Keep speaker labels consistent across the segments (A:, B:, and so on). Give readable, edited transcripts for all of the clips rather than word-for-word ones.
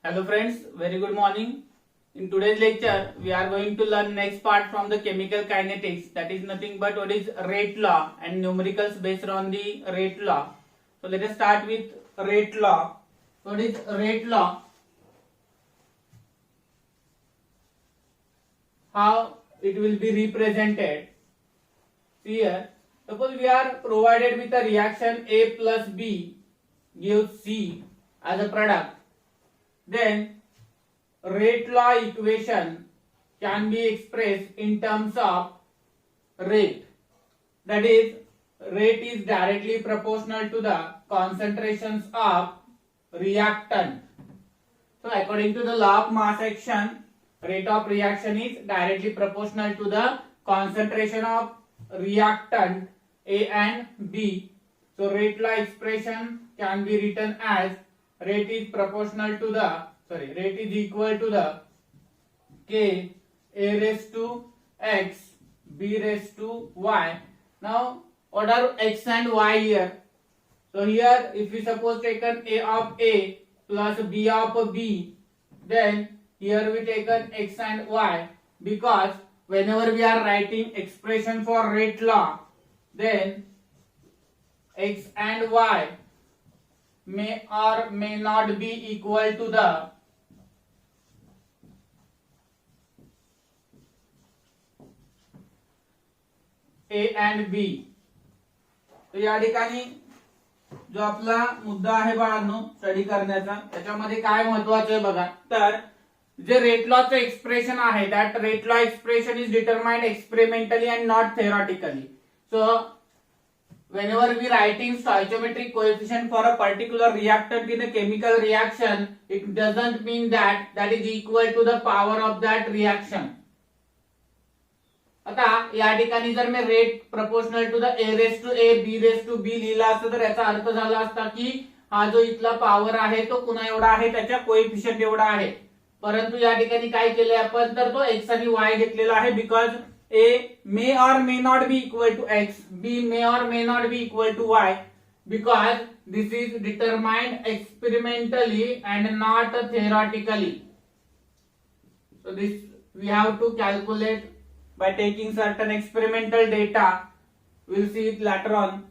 A: Hello friends, very good morning. In today's lecture, we are going to learn next part from the chemical kinetics, that is nothing but what is rate law and numericals based on the rate law. So let us start with rate law. What is rate law? How it will be represented? Here, suppose we are provided with a reaction A plus B gives C as a product. Then rate law equation can be expressed in terms of rate. That is, rate is directly proportional to the concentrations of reactant. So according to the law of mass action, rate of reaction is directly proportional to the concentration of reactant A and B. So rate law expression can be written as rate is equal to the K A raised to X B raised to Y. Now what are X and Y here? So here if we suppose taken A of A plus B of B, then here we taken X and Y, because whenever we are writing expression for rate law, then X and Y may or may not be equal to the A and B. तर या ठिकाणी जो आपला मुद्दा आहे बाळांनो study करण्याचा, त्याच्यामध्ये काय महत्वाचं आहे बघा. तर जे रेट लॉचं एक्सप्रेशन आहे, that rate law expression is determined experimentally and not theoretically. So whenever we writing stoichiometric coefficient for a particular reactant in a chemical reaction, it doesn't mean that that is equal to the power of that reaction. आता या ठिकाणी जर मी rate proportional to the A raised to A B raised to B लिहिला असता, तर याचा अर्थ झाला असता की हा जो इथला पॉवर आहे तो कुणा एवढा आहे, त्याच्या कोएफिशिएंट एवढा आहे. परंतु या ठिकाणी काय केले आपण, तर तो X आणि Y घेतलेला आहे, because A may or may not be equal to X, B may or may not be equal to Y, because this is determined experimentally and not theoretically. So this we have to calculate by taking certain experimental data. We'll see it later on.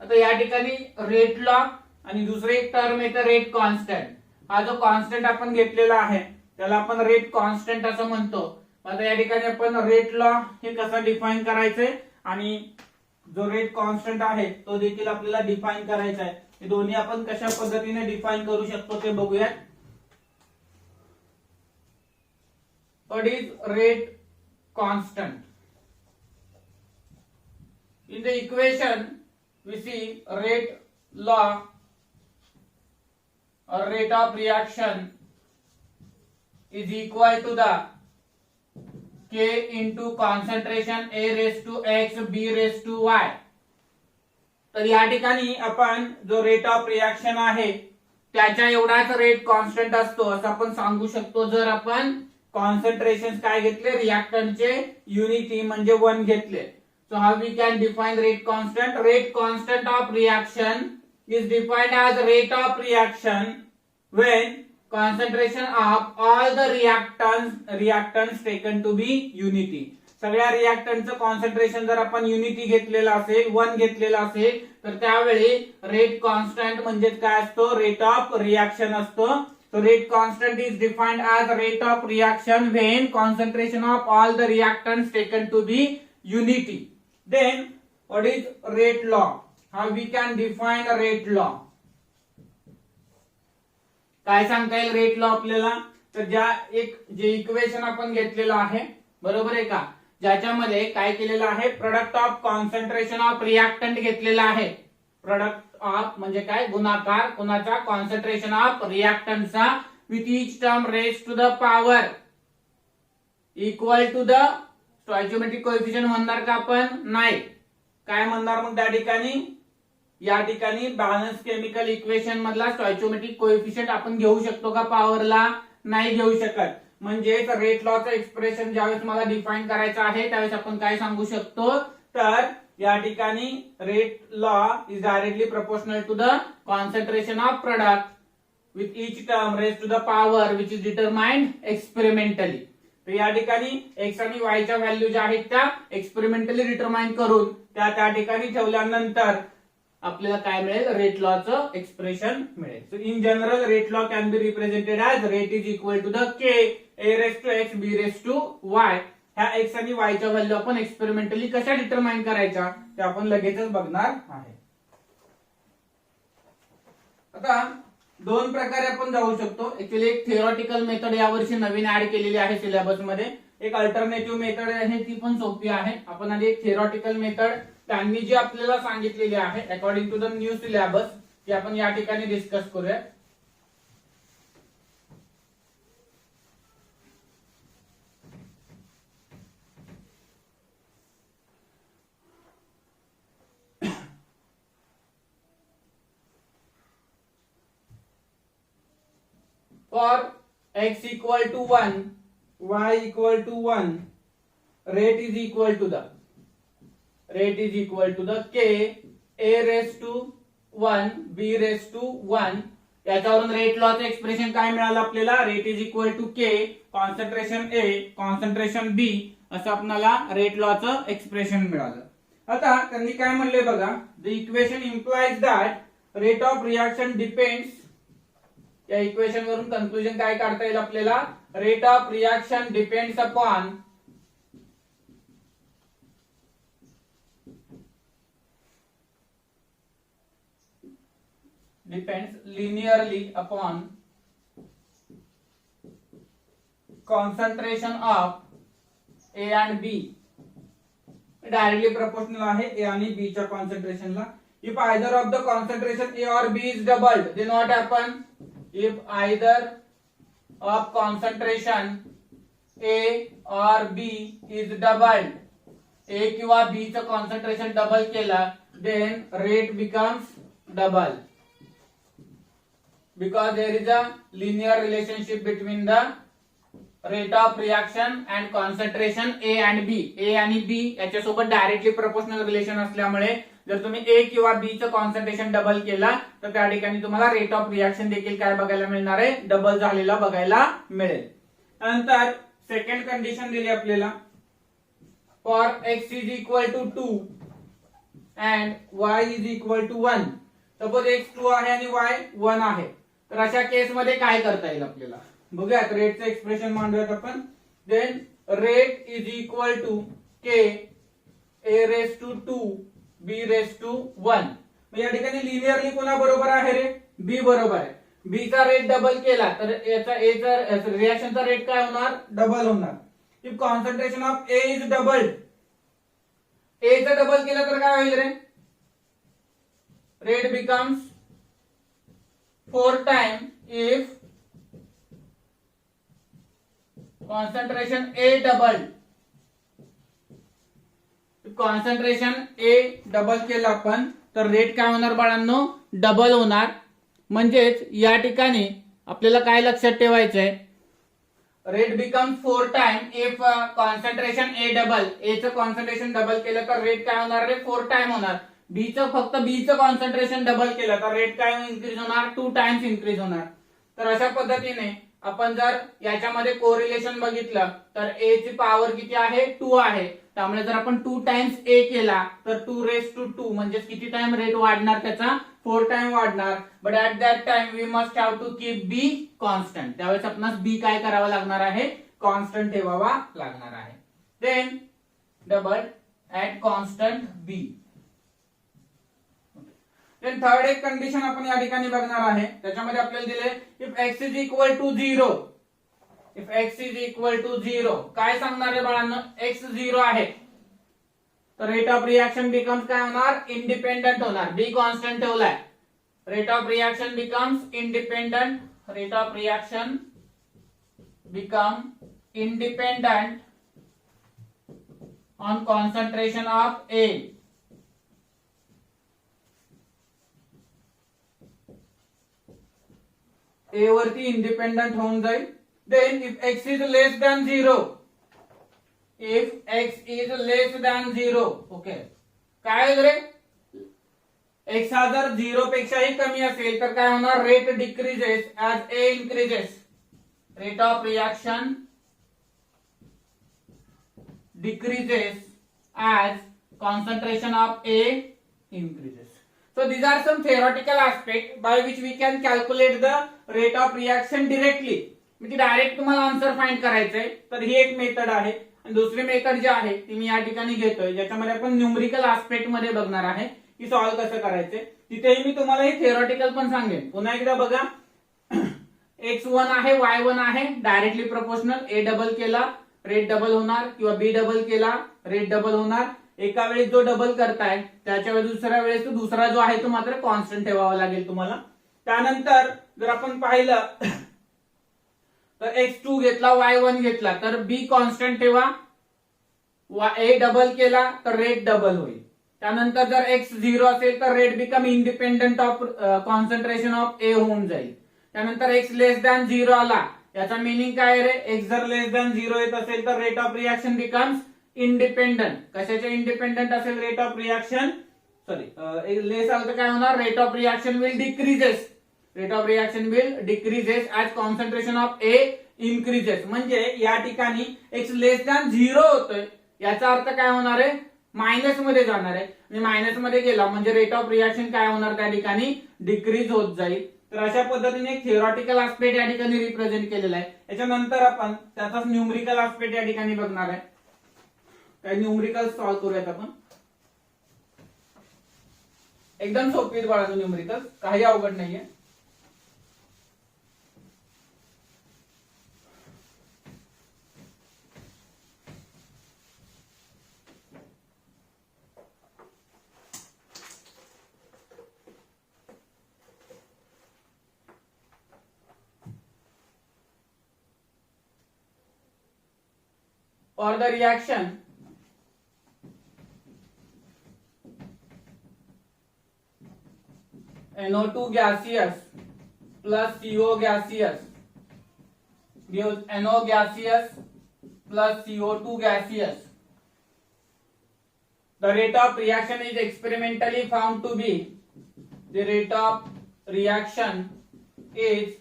A: आता या ठिकाणी rate law आणि दुसरे एक term येतं rate constant. हा जो constant आपण घेतलेला आहे त्याला आपण रेट कॉन्स्टंट असं म्हणतो. आता या ठिकाणी आपण रेट लॉ हे कसं डिफाइन करायचंय आणि जो रेट कॉन्स्टंट आहे तो देखील आपल्याला डिफाइन करायचा आहे. हे दोन्ही आपण कशा पद्धतीने डिफाइन करू शकतो ते बघूया. What is rate constant? in the equation we see rate law or rate of reaction is equal to the K into concentration A raised to X B raised to Y. तर या ठिकाणी आपण जो rate of reaction आहे त्याच्या एवढाच rate constant असतो असं आपण सांगू शकतो, जर आपण कॉन्सन्ट्रेशन काय घेतले, रिएक्टंटचे युनिटी म्हणजे 1 घेतले. So how we can define rate constant? Rate constant of reaction is defined as rate of reaction when concentration of all the reactants taken to be unity. सगळ्या रिएक्टंटचं कॉन्सन्ट्रेशन जर आपण युनिटी घेतलेला असेल, 1 घेतलेला असेल, तर त्यावेळी रेट कॉन्स्टंट म्हणजे काय असतो, रेट ऑफ रिएक्शन असतो. So rate constant is defined as rate of reaction when concentration of all the reactants taken to be unity. Then what is rate law? How we can define a rate law? काय सांगता येईल rate law आपल्याला? तर जे equation आपण घेतलेलं आहे, बरोबर आहे का, ज्याच्यामध्ये काय केलेलं आहे, product of concentration of reactant घेतलेला आहे. प्रोडक्ट ऑफ म्हणजे काय, गुणाकार कोणाचा, कॉन्सन्ट्रेशन ऑफ रिएक्टंटचा with each term raise to the power equal to the stoichiometric coefficient म्हणणार का आपण? नाही. काय म्हणणार मग त्या ठिकाणी? या ठिकाणी बॅलन्स केमिकल इक्वेशन मधला स्टॉइचियोमेट्रिक कोएफिशिएंट आपण घेऊ शकतो का पॉवरला? नाही घेऊ शकत. म्हणजे रेट लॉचं एक्सप्रेशन ज्यावेळेस मला डिफाइन करायचं आहे त्यावेळेस आपण काय सांगू शकतो, तर या ठिकाणी rate law is directly proportional to the concentration of product. with each term raised to the power which is determined experimentally. तर या ठिकाणी x आणि y च्या व्हॅल्यू ज्या आहेत त्या एक्सपेरिमेंटली डिटरमाइन करून त्या ठिकाणी ठेवल्यानंतर आपल्याला काय मिळेल, रेट लॉचं एक्सप्रेशन मिळेल. So in general rate law can be represented as rate is equal to the k a raise to x b raise to y. ह्या x आणि y च्या व्हॅल्यू आपण एक्सपेरिमेंटली कशा डिटरमाइन करायच्या ते आपण लगेचच बघणार आहे. आता दोन प्रकारे आपण जाऊ शकतो. ऍक्च्युअली एक थिओरिटिकल मेथड यावर्षी नवीन ऍड केलेली आहे सिलेबस मध्ये. एक अल्टरनेटिव्ह मेथड आहे, ती पण सोपी आहे. आपण आधी एक थिओरिटिकल मेथड त्यांनी जी आपल्याला सांगितलेली आहे according to the new syllabus ती आपण या ठिकाणी डिस्कस करूया. For x equal to 1, y equal to 1, rate is equal to the k a raised to 1 b raised to 1. याच्यावरून रेट लॉचं एक्सप्रेशन काय मिळालं आपल्याला, rate is equal to K concentration A concentration B असं आपल्याला rate लॉचं expression मिळालं. आता त्यांनी काय म्हणले बघा, the equation implies that rate of reaction depends. या इक्वेशन वरून कन्क्लुजन काय काढता येईल आपल्याला, rate of reaction depends upon depends linearly upon concentration of A and B. Directly proportional आहे A आणि B च्या कॉन्सन्ट्रेशनला. If either of the concentration A or B is doubled, then what happen? If either of concentration A or B is doubled, A किंवा B चं concentration double केला, then rate becomes double. Because there is a linear relationship between the rate of reaction and concentration A and B. A आणि B याच्यासोबत directly proportional relation असल्यामुळे जर तुम्ही A किंवा B चं कॉन्सन्ट्रेशन डबल केला तर त्या ठिकाणी तुम्हाला रेट ऑफ रिएक्शन देखील काय बघायला मिळणार आहे, डबल झालेला बघायला मिळेल. नंतर सेकंड कंडिशन दिली आपल्याला, for x is equal to 2 and y is equal to 1. Suppose x 2 आहे आणि y 1 आहे, तर अशा केस मध्ये काय करता येईल आपल्याला बघूयात. रेटचं एक्सप्रेशन मांडूयात आपण. Then rate is equal to K A raise to 2 B raise to 1. या ठिकाणी लिनियरली कोणा बरोबर आहे रे, बी बरोबर आहे. बी चा रेट डबल केला तर याचा ए चा रिएक्शनचा रेट काय होणार, डबल होणार. If concentration of A is doubled, A चा डबल केला तर काय होईल रे, rate becomes 4 times if concentration A doubled. Concentration A double केलं आपण तर रेट काय होणार बाळांनो, डबल होणार. म्हणजेच या ठिकाणी आपल्याला काय लक्षात ठेवायचंय, rate become 4 times if concentration A double. A चं कॉन्सन्ट्रेशन डबल केलं तर रेट काय होणार रे, 4 times होणार. फक्त बी चं कॉन्सन्ट्रेशन डबल केलं तर रेट काय इन्क्रीज होणार, 2 times इन्क्रीज होणार. तर अशा पद्धतीने आपण जर याच्यामध्ये कोरिलेशन बघितलं तर ए ची पॉवर किती आहे, 2 आहे. त्यामुळे जर आपण 2 times ए केला तर 2 raised to 2 म्हणजे किती टाइम रेट वाढणार त्याचा, 4 टाइम वाढणार. But at that time we must have to keep B constant. त्यावेळेस आपणास बी काय करावा लागणार आहे, कॉन्स्टंट ठेवावा लागणार आहे. Then double at constant B. Then third एक कंडिशन आपण या ठिकाणी बघणार आहे. त्याच्यामध्ये आपल्याला दिले if x is equal to 0, if x is equal to 0 काय सांगणार आहे बाळांनो, x 0 आहे तर रेट ऑफ रिएक्शन बिकम्स काय होणार, इंडिपेंडंट होणार. बी कॉन्स्टंट ठेवलाय, rate of reaction becomes independent. Rate of reaction become independent on concentration of A. A वरती इंडिपेंडंट होऊन जाईल. Then if x is less than 0, if x is less than 0, okay काय होईल रे, x हा जर 0 पेक्षाही कमी असेल तर काय होणार, rate decreases as a increases, rate of reaction decreases as concentration of A increases. So these are some theoretical aspects by which we can calculate the rate of reaction directly. म्हणजे direct तुम्हाला answer find करायचंय तर ही एक method आहे आणि दुसरी method जी आहे ती मी या ठिकाणी घेतोय, ज्याच्यामध्ये आपण न्यूमरिकल आस्पेक्ट मध्ये बघणार आहे की सॉल्व्ह कसं करायचंय. तिथेही मी तुम्हाला हे थिअरॉटिकल पण सांगेन. पुन्हा एकदा बघा, x1 आहे y1 आहे, डायरेक्टली प्रोपोर्शनल, a डबल केला रेट डबल होणार किंवा बी डबल केला रेट डबल होणार. एका वेळेस जो डबल करताय त्याच्या वेळेस दुसऱ्या वेळेस तो दुसरा जो आहे तो मात्र कॉन्स्टंट ठेवावा लागेल तुम्हाला. त्यानंतर जर आपण पाहिलं तर x2 घेतला y1 घेतला तर b कॉन्स्टंट ठेवा, a डबल केला तर रेट डबल होईल. त्यानंतर जर x 0 असेल तर rate become independent of concentration of a होऊन जाईल. त्यानंतर x लेस दॅन 0 आला, याचा मिनिंग काय रे, x जर लेस दॅन 0 येत असेल तर rate of reaction becomes independent. कशाचे इंडिपेंडंट असेल, रेट ऑफ रिएक्शन, सॉरी लेस आलं तर काय होणार, rate of reaction will decreases, rate of reaction will decreases as concentration of A increases. म्हणजे या ठिकाणी x लेस दॅन 0 होतोय, याचा अर्थ काय होणार आहे, मायनस मध्ये जाणार आहे आणि मायनस मध्ये गेला म्हणजे रेट ऑफ रिएक्शन काय होणार, त्या ठिकाणी डिक्रीज होत जाईल. तर अशा पद्धतीने एक थिअरॉटिकल आस्पेक्ट या ठिकाणी रिप्रेझेंट केलेला आहे. याच्यानंतर आपण त्याचाच न्यूमरिकल आस्पेक्ट या ठिकाणी बघणार आहे. काही न्यूमरिकल सॉल्व्ह करूयात आपण. एकदम सोपी आहेत बाळांनो न्यूमरिकल, काही अवघड नाहीये. For the reaction NO2 gaseous plus CO gaseous gives NO gaseous plus CO2 gaseous. The rate of reaction is experimentally found to be, the rate of reaction is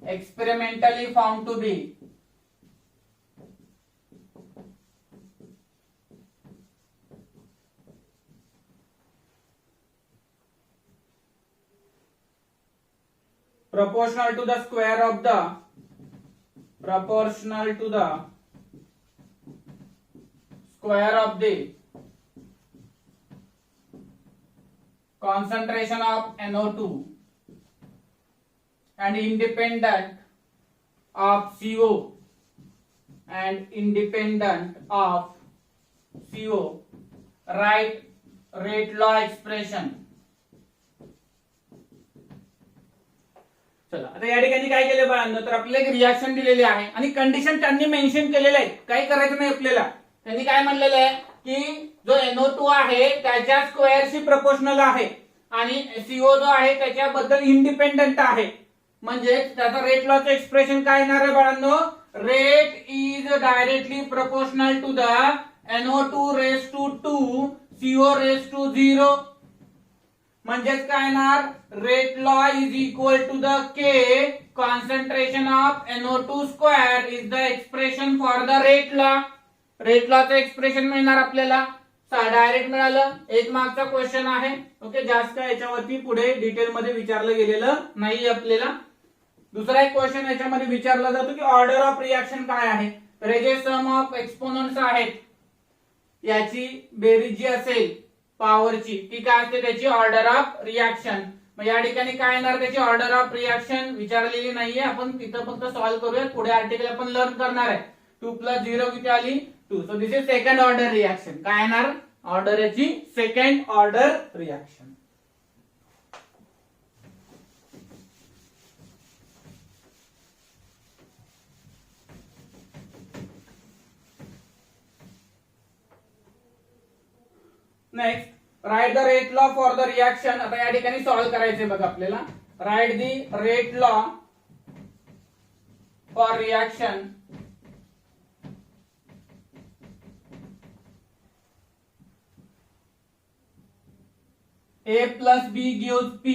A: experimentally found to be proportional to the square of the concentration of NO2 and independent of CO write rate law expression. चला आता या ठिकाणी काय केले बाळांनो, तर आपल्याला एक रिएक्शन दिलेली आहे आणि कंडिशन त्यांनी मेन्शन केलेले आहेत. काही करायचं नाही आपल्याला. त्यांनी काय म्हणलेलं आहे की जो NO2 आहे त्याच्या स्क्वेअरशी प्रोपोर्शनल आहे आणि CO जो आहे त्याच्याबद्दल इंडिपेंडंट आहे. म्हणजे त्याचा रेट लॉचं एक्सप्रेशन काय येणार आहे बाळांनो, rate is directly proportional to the NO2 raise to 2 CO raise to 0. म्हणजेच काय येणार, rate law is equal to the K concentration of NO2 square is the expression for the rate law. Rate लॉचं expression मिळणार आपल्याला, direct मिळालं. एक मार्कचा question आहे. Okay, जास्त याच्यावरती पुढे डिटेल मध्ये विचारलं गेलेलं नाही आपल्याला. दुसरा एक क्वेश्चन याच्यामध्ये विचारला जातो की ऑर्डर ऑफ रिएक्शन काय आहे. तर हे जे सम ऑफ एक्सपोनंट्स आहेत याची बेरीज जी असेल पॉवरची ती काय असते, त्याची ऑर्डर ऑफ रिएक्शन. मग या ठिकाणी काय येणार, त्याची ऑर्डर ऑफ रिएक्शन विचारलेली नाहीये. आपण तिथं फक्त सॉल्व्ह करूया. पुढे आर्टिकल आपण लर्न करणार आहे. 2 + 0 किती आली, 2. So this is second order reaction. काय येणार, ऑर्डर याची second order reaction. Next, right the rate law for the reaction. आता या ठिकाणी सॉल्व्ह करायचे बघा आपल्याला. Right the rate law for reaction A plus B gives P,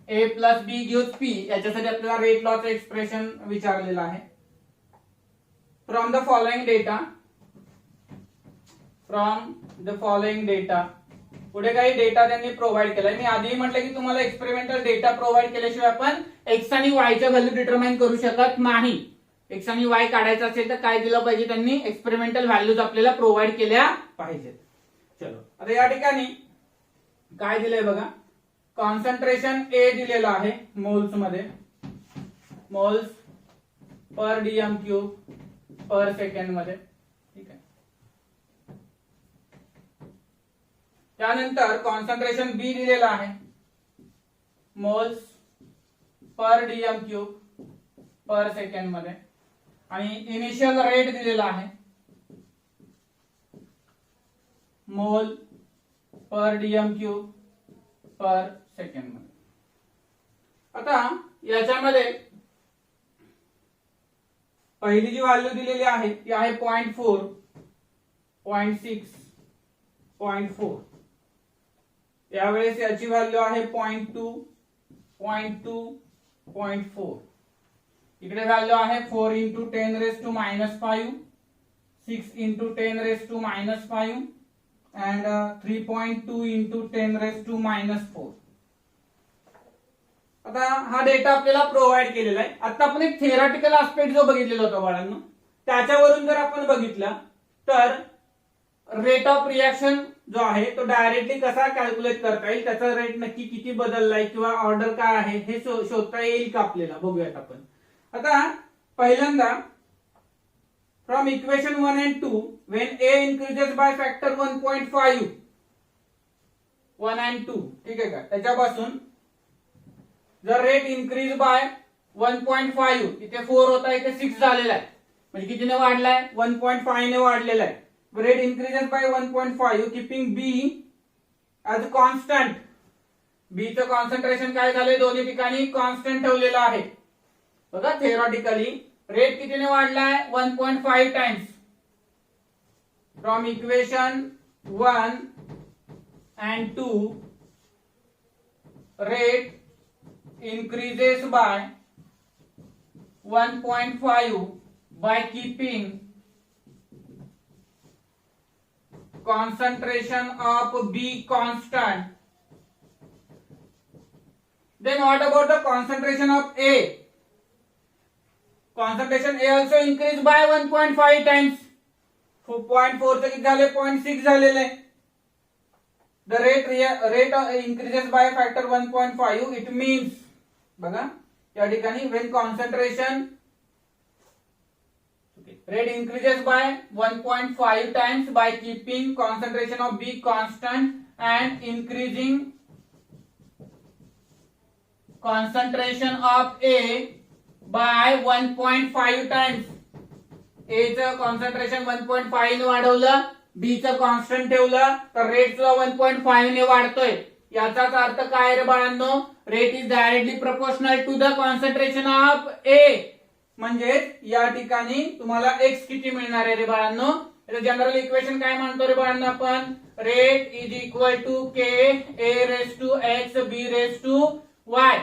A: A plus B gives P, याच्यासाठी आपल्याला रेट लॉचं एक्सप्रेशन विचारलेलं आहे. फ्रॉम द फॉलोइंग डेटा, पुढे काही डेटा त्यांनी प्रोव्हाइड केलाय. मी आधीही म्हटलं की तुम्हाला एक्सपेरिमेंटल डेटा प्रोव्हाइड केल्याशिवाय आपण एक्स आणि वाय च्या व्हॅल्यू डिटरमाइन करू शकत नाही. एक्स आणि वाय काढायचं असेल तर काय दिलं पाहिजे, त्यांनी एक्सपेरिमेंटल व्हॅल्यूज आपल्याला प्रोव्हाइड केल्या पाहिजेत. चलो आता या ठिकाणी काय दिलंय बघा, कॉन्सन्ट्रेशन ए दिलेलं आहे मोल्स मध्ये, मोल्स पर डीएम क्यूब पर सेकंड मध्ये. ठीक आहे. त्यानंतर कॉन्सन्ट्रेशन बी दिलेलं आहे मोल्स पर डीएम क्यूब पर सेकंड मध्ये, आणि इनिशियल रेट दिलेला आहे मोल पर डीएम क्यूब पर सेकंड मध्ये. आता याच्यामध्ये पहिली जी व्हॅल्यू दिलेली आहे ती आहे 0.4, 0.6, 0.4. यावेळेस याची व्हॅल्यू आहे 0.2, 0.2, 0.4. इकडे व्हॅल्यू आहे 4 into 10 raised to -5, 6 into 10 raised to -5 and 3.2 into 10 raised to -4. आता हा डेटा आपल्याला प्रोव्हाइड केलेला आहे. आता आपण एक थिअरॉटिकल आस्पेक्ट जो बघितलेला होता बाळांनो, त्याच्यावरून जर आपण बघितलं तर रेट ऑफ रिएक्शन जो आहे तो डायरेक्टली कसा कॅल्क्युलेट करता येईल, त्याचा रेट नक्की किती बदललाय किंवा ऑर्डर काय आहे हे शोधता येईल का आपल्याला, बघूयात आपण. आता पहिल्यांदा from equation 1 and 2 when A increases by factor 1.5, 1 and 2, ठीक आहे का, त्याच्यापासून जर रेट इन्क्रीज बाय 1.5, इथे 4 होता इथे 6 झालेला आहे, म्हणजे कितीने वाढलाय, 1.5 ने वाढलेला आहे. Rate increases by 1.5 keeping B as constant. B चं कॉन्सन्ट्रेशन काय झालंय, दोन्ही ठिकाणी कॉन्स्टंट ठेवलेलं आहे. बघा थिअरॉटिकली रेट कितीने वाढलाय, 1.5 times. From equation 1 and 2 rate increases by 1.5 by keeping concentration of B constant. Then what about the concentration of A? Concentration A also increased by 1.5 times. 0.4 चे किती झाले, 0.6 झालेले. The rate increases by factor 1.5. It means बघा या ठिकाणी when concentration rate increases by 1.5 times by keeping concentration of B constant and increasing concentration of A by 1.5 times. A चं concentration 1.5 ने वाढवलं, B चं कॉन्स्टंट ठेवलं, तर रेट सुद्धा 1.5 ने वाढतोय. याचाच अर्थ काय रे बाळांनो, rate is directly proportional to the concentration of A. म्हणजे या ठिकाणी तुम्हाला एक्स किती मिळणार आहे रे बाळांनो, जनरल इक्वेशन काय म्हणतो रे बाळांनो आपण, rate is equal to K A raise to x B raise to y.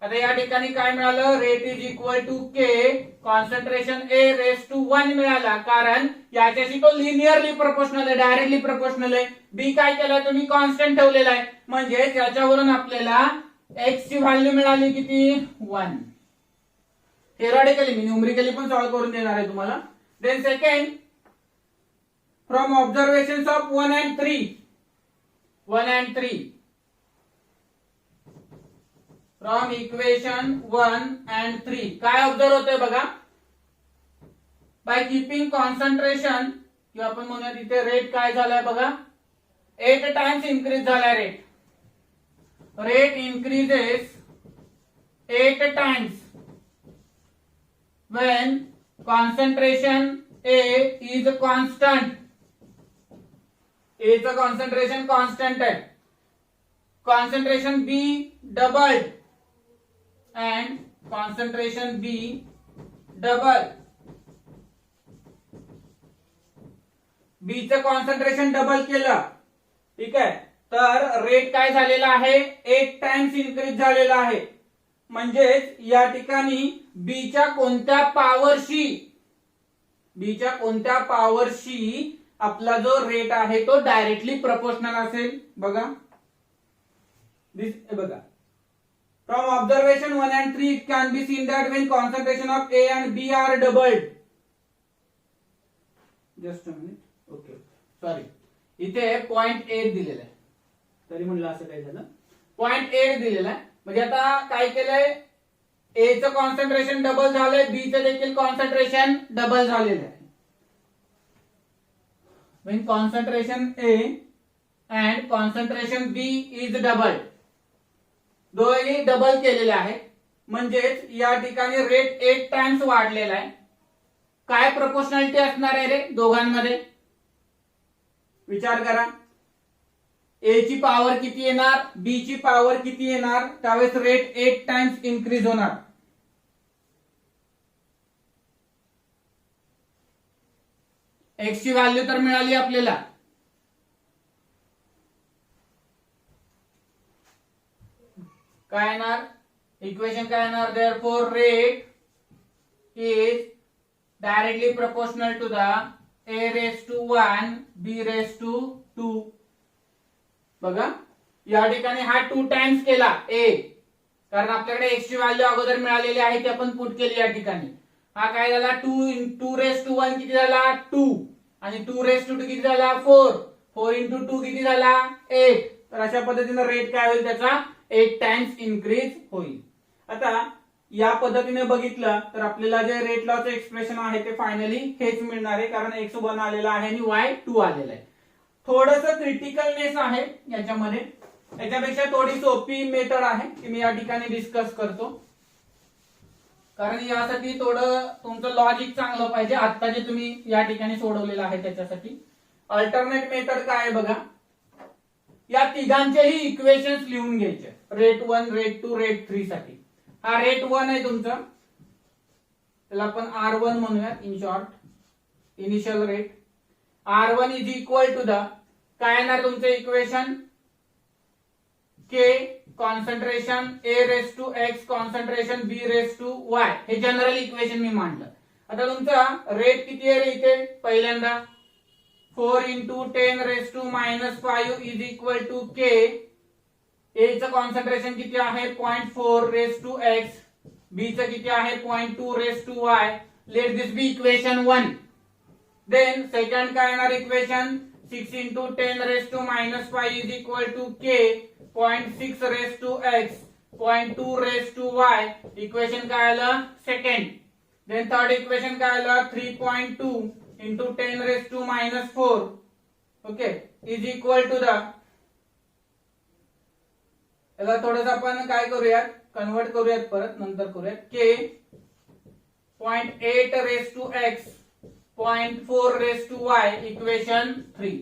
A: आता या ठिकाणी काय मिळालं, rate is equal to K concentration A raise to 1 मिळाला, कारण याच्याशी तो लिनियरली प्रोपोर्शनल आहे, डायरेक्टली प्रोपोर्शनल आहे. बी काय केलं तुम्ही, कॉन्स्टंट ठेवलेला आहे, म्हणजे त्याच्यावरून आपल्याला एक्स ची व्हॅल्यू मिळाली किती, 1. थिअरॉटिकली मी न्यूमरिकली पण सॉल्व्ह करून देणार आहे तुम्हाला. Then second, from observations of 1 and 3, फ्रॉम इक्वेशन 1 and 3 काय ऑब्झर्व होतंय बघा, बाय कीपिंग कॉन्सन्ट्रेशन, किंवा आपण म्हणूया तिथे रेट काय झालाय बघा, 8 टाइम्स इन्क्रीज झालाय rate. Rate increases 8 times when concentration A is constant. A चं कॉन्सन्ट्रेशन कॉन्स्टंट आहे, concentration B doubled and concentration B double. B चं कॉन्सन्ट्रेशन डबल केलं, ठीक आहे, तर रेट काय झालेला आहे, 8 टाइम्स इन्क्रीज झालेला आहे. म्हणजेच या ठिकाणी बीच्या कोणत्या पॉवरशी आपला जो रेट आहे तो डायरेक्टली प्रोपोर्शनल असेल. बघा बघा, from observation 1 and 3 it can be seen that when concentration of A and B are doubled. Just a minute. Okay sorry, इथे 0.8 दिलेलं आहे, तरी म्हणलं असं काय झालं, 0.8 दिलेलं आहे. म्हणजे आता काय केलंय, ए चं कॉन्सन्ट्रेशन डबल झालंय, बी चं देखील कॉन्सन्ट्रेशन डबल झालेलं आहे. when concentration A and concentration B is doubled, दोन्ही डबल केलेले आहेत. म्हणजेच या ठिकाणी रेट 8 टाइम्स वाढलेला आहे. काय प्रोपोर्शनॅलिटी असणार आहे रे दोघांमध्ये, विचार करा. ए ची पॉवर किती येणार, बी ची पॉवर किती येणार, त्यावेळेस रेट 8 टाइम्स इन्क्रीज होणार. एक्स ची व्हॅल्यू तर मिळाली आपल्याला. काय येणार, इक्वेशन काय येणार, therefore rate is directly proportional to the a raised to 1 b raised to 2. बघा या ठिकाणी हा 2 टाइम्स केला a, कारण आपल्याकडे x ची व्हॅल्यू अगोदर मिळालेली आहे ती आपण पुट केली या ठिकाणी. हा काय झाला, 2 raised to 1 किती झाला 2, आणि 2 raised to 2 किती झाला 4, 4 into 2 किती झाला 8. तर अशा पद्धतीने रेट काय होईल त्याचा 8 टाइम्स इन्क्रीज होईल. आता या पद्धतीने बघितलं तर आपल्याला जे रेट लॉचं एक्सप्रेशन आहे ते फायनली हेच मिळणार आहे, कारण x1 आलेला आहे आणि y2 आलेला आहे. थोडस क्रिटिकलनेस आहे याच्यामध्ये, याच्यापेक्षा थोडी सोपी मेथड आहे ती मी या ठिकाणी डिस्कस करतो, कारण यासाठी थोडं तुमचं लॉजिक चांगलं पाहिजे. आता जे तुम्ही या ठिकाणी सोडवलेलं आहे त्याच्यासाठी अल्टरनेट मेथड काय आहे बघा. या तिघांचेही इक्वेशन्स लिहून घ्यायचे, रेट 1, रेट 2, रेट 3 साठी. हा रेट 1 आहे तुमचा, त्याला आपण R1 म्हणूयात in short, initial rate. R1 is equal to the काय येणार तुमचं equation, K concentration A raise to X concentration B raise to Y. हे जनरल इक्वेशन मी मांडलं. आता तुमचा रेट किती आहे रे इथे, पहिल्यांदा 4 into 10 raised to -5 is equal to K. A चं कॉन्सन्ट्रेशन किती आहे 0.4 raised to X, B चं किती आहे 0.2 raised to Y. Let this be equation 1. Then second काय येणार equation, 6 into 10 raised to -5 is equal to K, 0.6 raised to X, 0.2 raised to Y. Equation काय आलं सेकंड. Then third इक्वेशन काय आलं 3.2 into 10 raised to -4, okay, is equal to the, याला थोडंसं आपण काय करूयात, कन्वर्ट करूयात, परत नंतर करूयात, K 0.8 raised to X, 0.4 raised to Y, equation 3.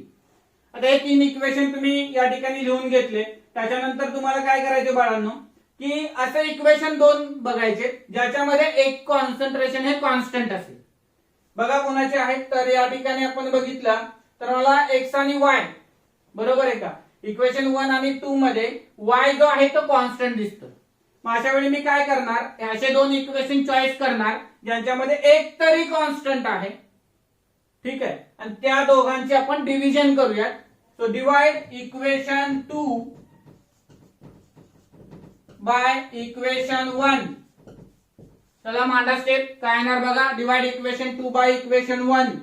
A: आता हे 3 इक्वेशन तुम्ही या ठिकाणी लिहून घेतले. त्याच्यानंतर तुम्हाला काय करायचे बाळांनो, की असे इक्वेशन 2 बघायचे ज्याच्यामध्ये एक कॉन्सन्ट्रेशन हे कॉन्स्टंट असेल. बघा कोणाचे आहेत, तर या ठिकाणी आपण बघितलं तर मला x आणि y बरोबर आहे का, इक्वेशन 1 आणि 2 मध्ये y जो आहे तो कॉन्स्टंट दिसतो. मग अशा वेळी मी काय करणार, असे 2 इक्वेशन चॉईस करणार ज्यांच्यामध्ये एक तरी कॉन्स्टंट आहे, ठीक आहे, आणि त्या दोघांची आपण डिव्हिजन करूयात. So divide equation 2 by equation 1. चला मांडा स्टेप, काय येणार बघा, डिवाइड इक्वेशन 2 बाय इक्वेशन 1.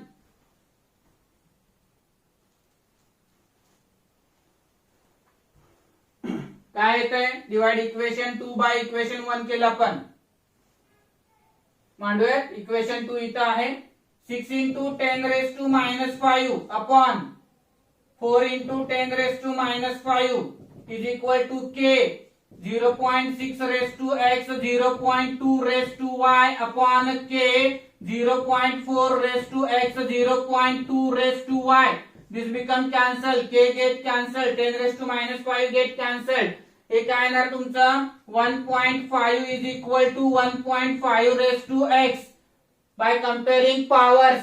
A: काय येतंय, डिवाइड इक्वेशन 2 बाय इक्वेशन 1 केलं आपण. मांडूयात, इक्वेशन 2 इथं आहे 6 into 10 raised to -5 upon 4 into 10 raised to -5 is equal to K 0.6 raised to X, 0.2 raised to Y upon K 0.4 raised to X, 0.2 raised to Y. This become cancel, K get cancelled, 10 raised to -5 get cancelled. हे काय येणार तुमचं 1.5 is equal to 1.5 raised to X. By comparing powers,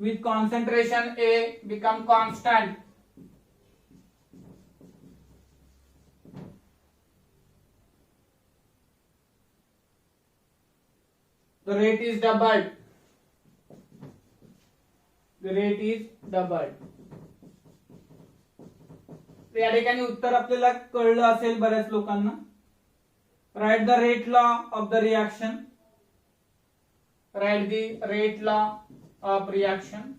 A: with concentration A become constant. The rate is doubled. The rate is doubled. या ठिकाणी उत्तर आपल्याला कळलं असेल बऱ्याच लोकांना. Right the rate law of the reaction. Right the rate law of reaction.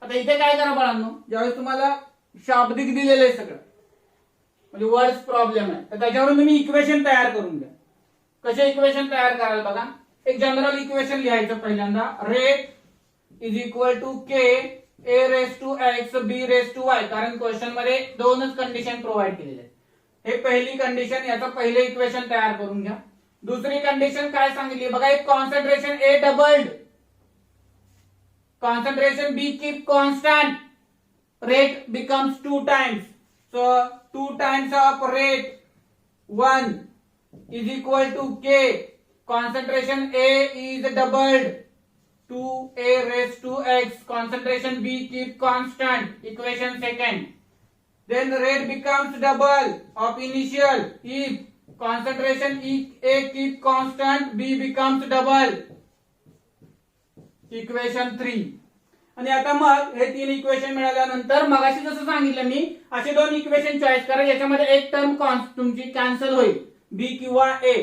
A: आता इथे काय करा बाळांनो, ज्यावेळेस तुम्हाला शाब्दिक दिलेलं आहे सगळं म्हणजे वर्ड्स प्रॉब्लेम आहे तर त्याच्यावरून तुम्ही इक्वेशन तयार करून घ्या. कसे इक्वेशन तयार कराल बघा. एक जनरल इक्वेशन लिहायचं पहिल्यांदा. Rate is equal to K A raise to x B raise to y. कारण क्वेश्चन मध्ये दोनच कंडिशन प्रोव्हाइड केलेले आहेत. हे पहिली कंडिशन, याचं पहिले इक्वेशन तयार करून घ्या. दुसरी कंडिशन काय सांगितली बघा. एक concentration A doubled, concentration B keep constant, rate becomes 2 times. So 2 times of rate 1 is equal to K. Concentration A is doubled 2A raised to X. Concentration B keep constant. Equation second. Then rate becomes double of initial if concentration A keep constant, B becomes double. Equation 3. आणि आता मग हे 3 equation मिळाल्यानंतर मगाशी जसं सांगितलं मी असे 2 equation choice करा याच्यामध्ये एक टर्म तुमची कॅन्सल होईल बी किंवा ए.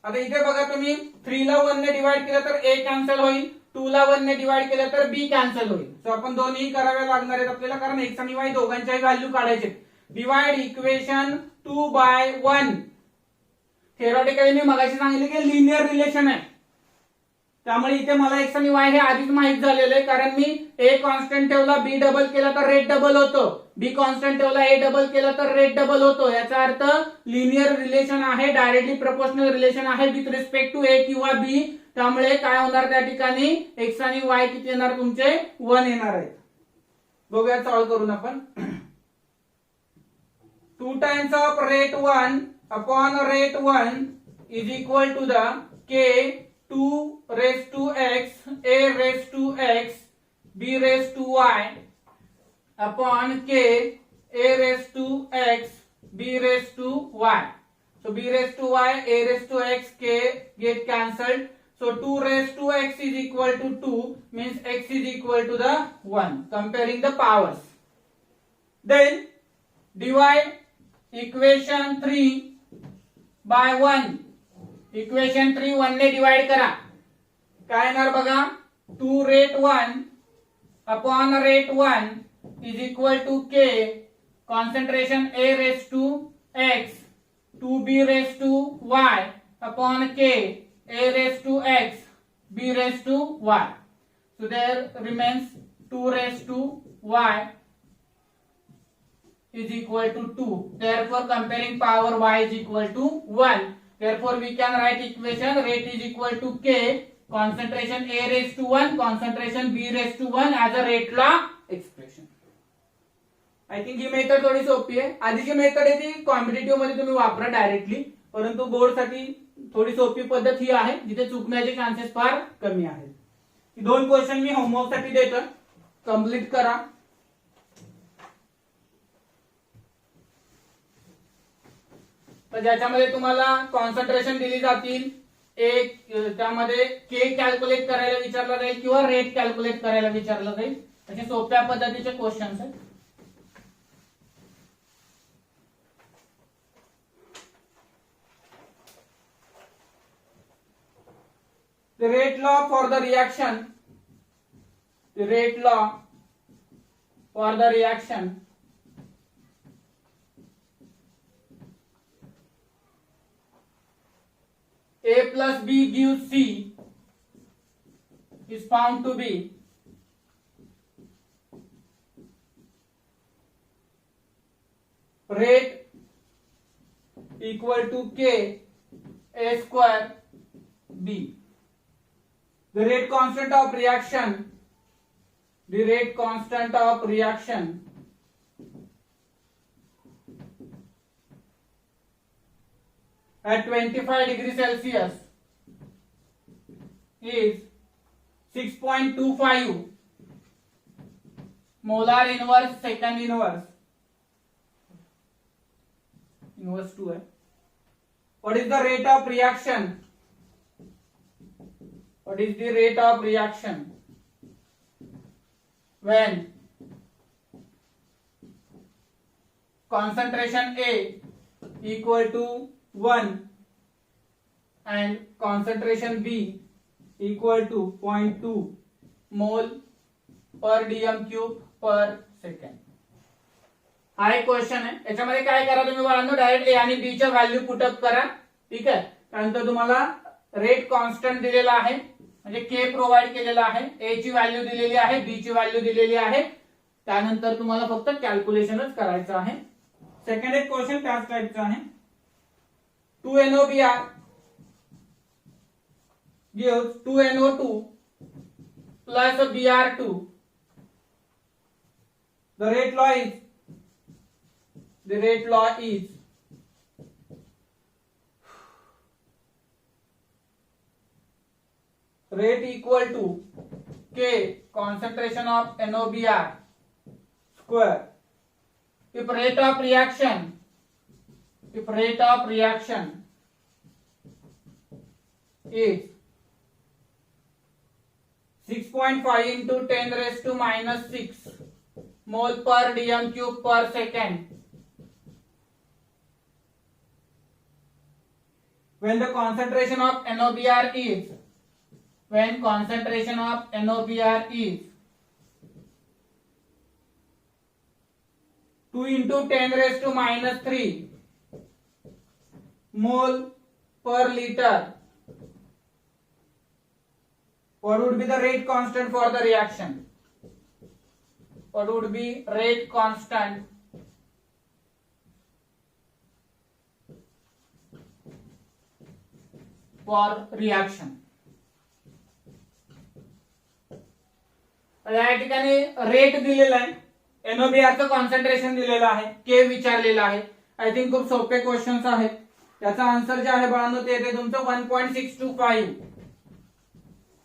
A: आता इथे बघा तुम्ही 3 ला 1 ने डिवाइड केलं तर ए कॅन्सल होईल, 2 ला 1 ने डिवाइड केलं तर बी कॅन्सल होईल. सो आपण दोन्ही करावे लागणार आहेत आपल्याला कारण एक्स आणि वाय दोघांच्याही व्हॅल्यू काढायचे. Divide equation 2 by 1. थेरॉटिकली मी मगाशी सांगितले की लिनियर रिलेशन आहे त्यामुळे इथे मला एक्स आणि वाय हे आधीच माहित झालेलं आहे कारण मी ए कॉन्स्टंट ठेवला बी डबल केला तर रेट डबल होतो, बी कॉन्स्टंट ठेवला ए डबल केला तर रेट डबल होतो. याचा अर्थ लिनियर रिलेशन आहे, डायरेक्टली प्रोपोर्शनल रिलेशन आहे विथ रिस्पेक्ट टू ए किंवा बी. त्यामुळे काय होणार त्या ठिकाणी एक्स आणि वाय किती येणार तुमचे 1 येणार आहेत. बघूया सॉल्व्ह करून आपण. 2 times of rate 1 upon rate 1 is equal to the K 2 raised to x, a raised to x, b raised to y upon k a raised to x, b raised to y. So b raised to y, a raised to x, k get cancelled. So 2 raised to x is equal to 2 means x is equal to the 1. Comparing the powers. Then divide equation 3 by 1. Equation 3 1 ने divide करा. काय येणार बघा. 2 rate 1 upon rate 1 is equal to K concentration A raise to x 2b raise to y upon K a raise to x b raise to y. So there remains 2 raise to y is equal to 2. Therefore comparing power y is equal to 1. Therefore we can write equation rate is equal to k concentration A raised to 1 concentration B raised to 1 as a rate law expression. I think he method थोडी सोपी आहे. आधीची method आहे ती competitive मध्ये तुम्ही वापरा directly, परंतु बोर्ड साठी थोडी सोपी पद्धत ही आहे जिथे चुकण्याचे चान्सेस फार कमी आहेत. ही 2 क्वेश्चन मी होमवर्क साठी देतो, कंप्लीट करा. तर ज्याच्यामध्ये तुम्हाला कॉन्सन्ट्रेशन दिली जातील, एक त्यामध्ये के कॅल्क्युलेट करायला विचारलं जाईल किंवा रेट कॅल्क्युलेट करायला विचारलं जाईल. असे सोप्या पद्धतीचे क्वेश्चन्स आहेत. The rate law for the reaction, the rate law for the reaction A plus B gives C is found to be rate equal to K A square B. the rate constant of reaction at 25 degrees Celsius is 6.25 molar inverse second inverse 2 है. What is the rate of reaction? What is the rate of reaction when concentration A equal to 1 and concentration B equal to 0.2 mole per dm cube per second. हा एक question आहे. याच्यामध्ये काय करा तुम्ही बाळांनो, direct ए आणि बी च्या व्हॅल्यू पुटअप करा. ठीक आहे. त्यानंतर तुम्हाला रेट कॉन्स्टंट दिलेला आहे, म्हणजे के प्रोव्हाइड केलेला आहे, ए ची व्हॅल्यू दिलेली आहे, बी ची व्हॅल्यू दिलेली आहे. त्यानंतर तुम्हाला फक्त कॅल्क्युलेशनच करायचं आहे. सेकंड एक क्वेश्चन त्याच टाइपचा आहे. 2NOBr gives 2NO2 plus Br2. The rate law is rate equal to K concentration of NOBr square. If rate of reaction is 6.5 into 10 raised to minus 6 mole per dm cube per second, when concentration of NOBr is 2 into 10 raised to minus 3 mole per liter, what would be the rate constant for the reaction? What would be rate constant for reaction? या ठिकाणी rate दिलेला आहे, NOBr चं concentration दिलेलं आहे, के विचारलेला आहे. I think खूप सोपे क्वेश्चन्स आहेत. याचा आन्सर जे आहे बाळांनो ते येते तुमचं 1.625.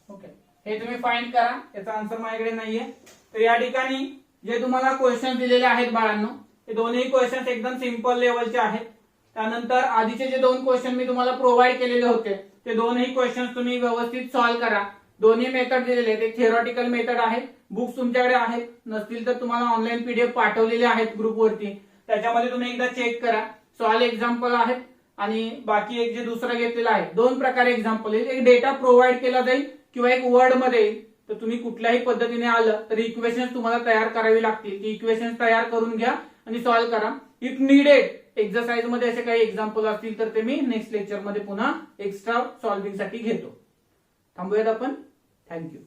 A: ओके, हे तुम्ही फाइंड करा. याचा आन्सर माझ्याकडे नाहीये. तर या ठिकाणी जे तुम्हाला क्वेश्चन दिलेले आहेत बाळांनो, ते दोन्ही क्वेश्चन एकदम सिंपल लेवलचे आहेत. त्यानंतर आधीचे जे दोन क्वेश्चन मी तुम्हाला प्रोव्हाइड केलेले होते ते दोनही क्वेश्चन तुम्ही व्यवस्थित सॉल्व्ह करा. दोन्ही मेथड दिलेले ते थिअरॉटिकल मेथड आहेत. बुक्स तुमच्याकडे आहेत, नसतील तर तुम्हाला ऑनलाईन पीडीएफ पाठवलेले आहेत ग्रुपवरती, त्याच्यामध्ये तुम्ही एकदा चेक करा. सॉल्व एक्झाम्पल आहेत आणि बाकी एक जे दुसरं घेतलेलं आहे, दोन प्रकारे एक्झाम्पल येईल. एक डेटा प्रोव्हाइड केला जाईल किंवा एक वर्ड मध्ये येईल. तर तुम्ही कुठल्याही पद्धतीने आलं तर इक्वेशन्स तुम्हाला तयार करावी लागतील. ती इक्वेशन्स तयार करून घ्या आणि सॉल्व्ह करा. इफ नीडेड एक्सरसाइज मध्ये असे काही एक्झाम्पल असतील तर ते मी नेक्स्ट लेक्चर मध्ये पुन्हा एक्स्ट्रा सॉल्व्हिंग साठी घेतो. थांबूयात आपण. थँक्यू.